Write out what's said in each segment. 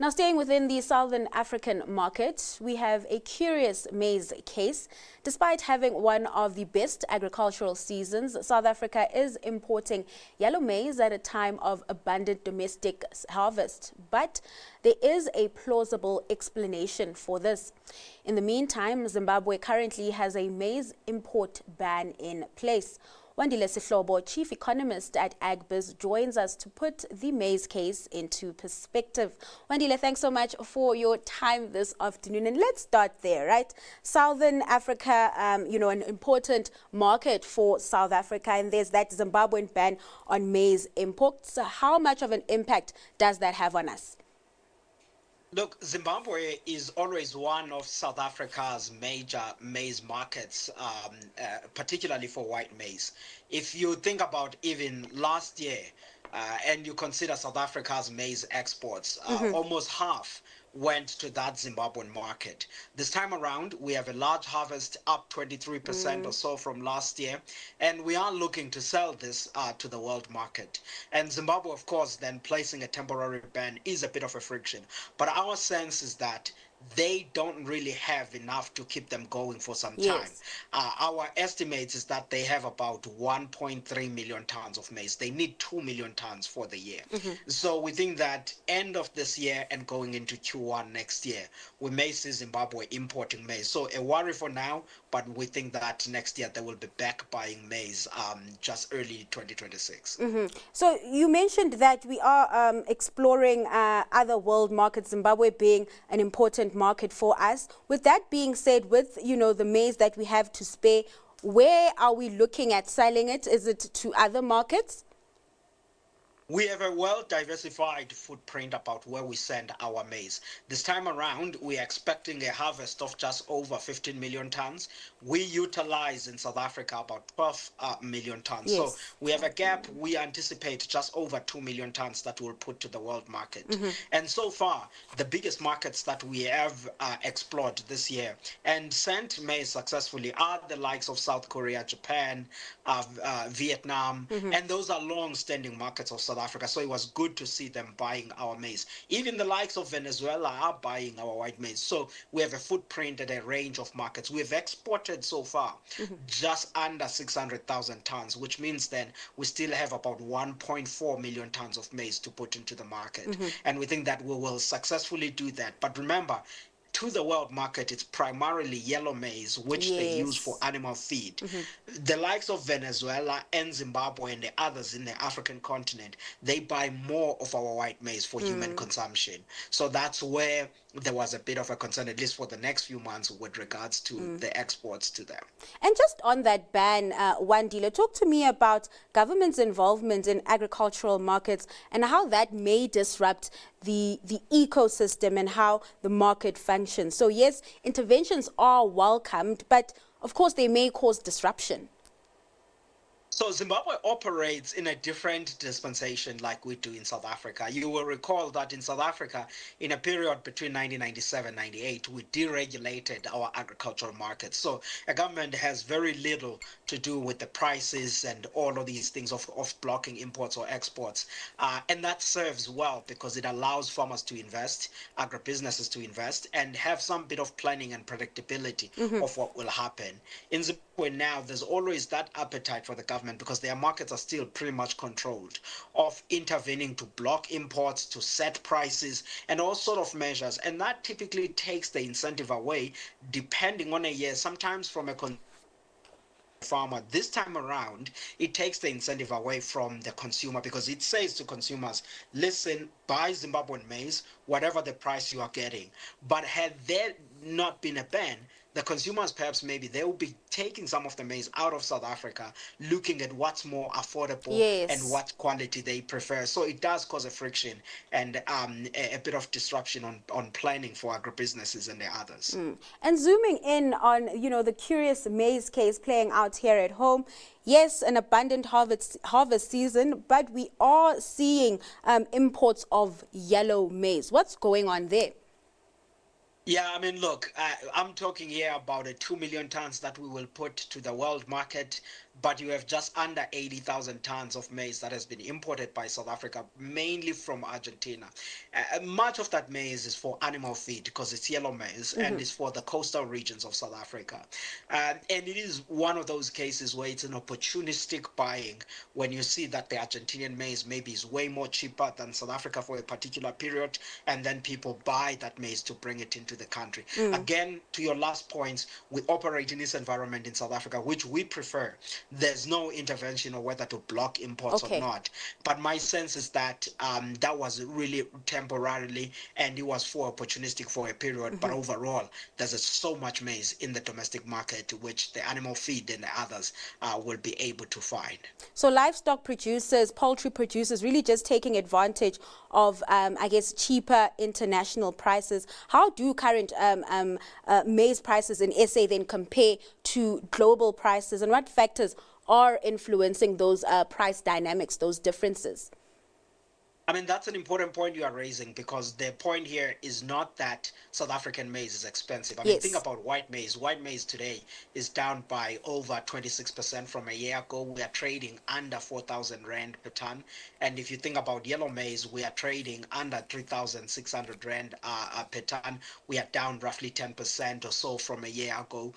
Now, staying within the Southern African market, we have a curious maize case. Despite having one of the best agricultural seasons, South Africa is importing yellow maize at a time of abundant domestic harvest. But there is a plausible explanation for this. In the meantime, Zimbabwe currently has a maize import ban in place. Wandile Sihlobo, chief economist at Agbiz, joins us to put the maize case into perspective. Wandile, thanks so much for your time this afternoon. And let's start there, right? Southern Africa, an important market for South Africa, and there's that Zimbabwean ban on maize imports. So how much of an impact does that have on us? Look, Zimbabwe is always one of South Africa's major maize markets, particularly for white maize. If you think about even last year, and you consider South Africa's maize exports, almost half went to that Zimbabwean market. This time around, we have a large harvest, up 23% or so from last year, and we are looking to sell this to the world market. And Zimbabwe, of course, then placing a temporary ban is a bit of a friction. But our sense is that they don't really have enough to keep them going for some time. Our estimates is that they have about 1.3 million tons of maize. They need 2 million tons for the year. So we think that end of this year and going into Q1 next year, we may see Zimbabwe importing maize. So a worry for now, but we think that next year they will be back buying maize just early 2026. So you mentioned that we are exploring other world markets, Zimbabwe being an important market for us. With that being said, with the maize that we have to spare, where are we looking at selling it? Is it to other markets? We have a well-diversified footprint about where we send our maize. This time around, we are expecting a harvest of just over 15 million tons. We utilize in South Africa about 12 million tons. So we have a gap. We anticipate just over 2 million tons that we'll put to the world market. And so far, the biggest markets that we have explored this year and sent maize successfully are the likes of South Korea, Japan, Vietnam, and those are long-standing markets of South Africa, so it was good to see them buying our maize. Even the likes of Venezuela are buying our white maize. So we have a footprint at a range of markets. We've exported so far just under 600,000 tons, which means then we still have about 1.4 million tons of maize to put into the market. And we think that we will successfully do that. But remember, to the world market, it's primarily yellow maize, which they use for animal feed. The likes of Venezuela and Zimbabwe and the others in the African continent, they buy more of our white maize for human consumption. So that's where there was a bit of a concern, at least for the next few months, with regards to the exports to them. And just on that ban, Wandile, talk to me about government's involvement in agricultural markets and how that may disrupt the ecosystem and how the market functions. So yes, interventions are welcomed, but of course they may cause disruption. So Zimbabwe operates in a different dispensation like we do in South Africa. You will recall that in South Africa, in a period between 1997-98, we deregulated our agricultural markets. So a government has very little to do with the prices and all of these things of blocking imports or exports. And that serves well because it allows farmers to invest, agribusinesses to invest, and have some bit of planning and predictability of what will happen. In Zimbabwe now, there's always that appetite for the government, because their markets are still pretty much controlled, of intervening to block imports, to set prices, and all sort of measures. And that typically takes the incentive away, depending on a year, sometimes from a farmer. This time around, it takes the incentive away from the consumer, because it says to consumers, listen, buy Zimbabwean maize, whatever the price you are getting. But had there not been a ban, the consumers perhaps maybe they will be taking some of the maize out of South Africa, looking at what's more affordable and what quality they prefer. So it does cause a friction and a bit of disruption on planning for agribusinesses and the others. And zooming in on, the curious maize case playing out here at home, yes, an abundant harvest season, but we are seeing imports of yellow maize. What's going on there? Yeah, I mean, look, I'm talking here about 2 million tons that we will put to the world market. but you have just under 80,000 tons of maize that has been imported by South Africa, mainly from Argentina. Much of that maize is for animal feed because it's yellow maize and it's for the coastal regions of South Africa. And it is one of those cases where it's an opportunistic buying when you see that the Argentinian maize maybe is way more cheaper than South Africa for a particular period, and then people buy that maize to bring it into the country. Again, to your last point, we operate in this environment in South Africa, which we prefer. There's no intervention or whether to block imports or not. But my sense is that that was really temporarily, and it was for opportunistic for a period. But overall, there's so much maize in the domestic market, which the animal feed and the others will be able to find. So livestock producers, poultry producers, really just taking advantage of, I guess, cheaper international prices. How do current maize prices in SA then compare to global prices, and what factors are influencing those price dynamics, those differences? I mean, that's an important point you are raising, because the point here is not that South African maize is expensive. I mean, think about white maize. White maize today is down by over 26% from a year ago. We are trading under 4,000 Rand per ton. And if you think about yellow maize, we are trading under 3,600 Rand per ton. We are down roughly 10% or so from a year ago.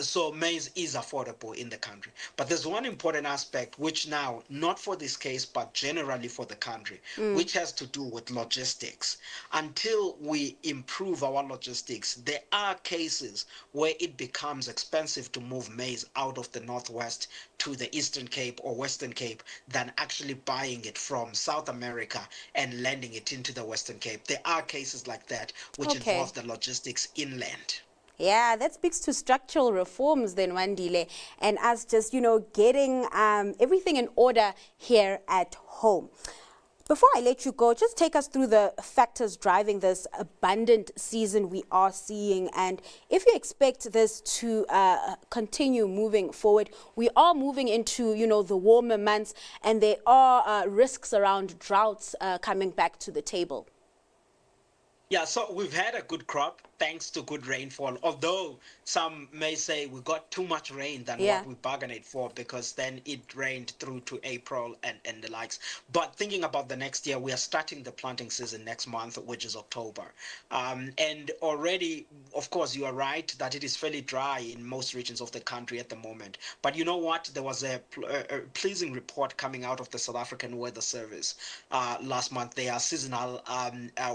So maize is affordable in the country. But there's one important aspect, which now, not for this case, but generally for the country, which has to do with logistics. Until we improve our logistics, there are cases where it becomes expensive to move maize out of the Northwest to the Eastern Cape or Western Cape than actually buying it from South America and landing it into the Western Cape. There are cases like that which involve the logistics inland. Yeah, that speaks to structural reforms then, Wandile, and us just, getting everything in order here at home. Before I let you go, just take us through the factors driving this abundant season we are seeing, and if you expect this to continue moving forward. We are moving into, the warmer months, and there are risks around droughts coming back to the table. Yeah, so we've had a good crop thanks to good rainfall, although some may say we got too much rain than what we bargained for, because then it rained through to April and the likes. But thinking about the next year, we are starting the planting season next month, which is October. And already, of course, you are right that it is fairly dry in most regions of the country at the moment. But you know what? There was a pleasing report coming out of the South African Weather Service last month. Their seasonal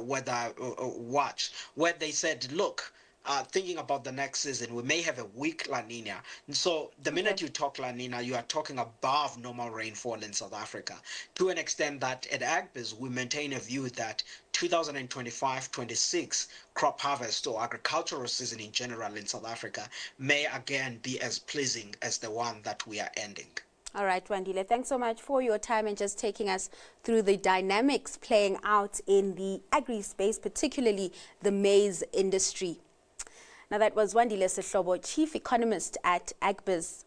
weather watch, where they said, look, thinking about the next season, we may have a weak La Nina. And so the minute you talk La Nina, you are talking above normal rainfall in South Africa, to an extent that at Agbiz, we maintain a view that 2025-26 crop harvest or agricultural season in general in South Africa may again be as pleasing as the one that we are ending. All right, Wandile, thanks so much for your time and just taking us through the dynamics playing out in the agri-space, particularly the maize industry. Now, that was Wandile Sihlobo, Chief Economist at Agbiz.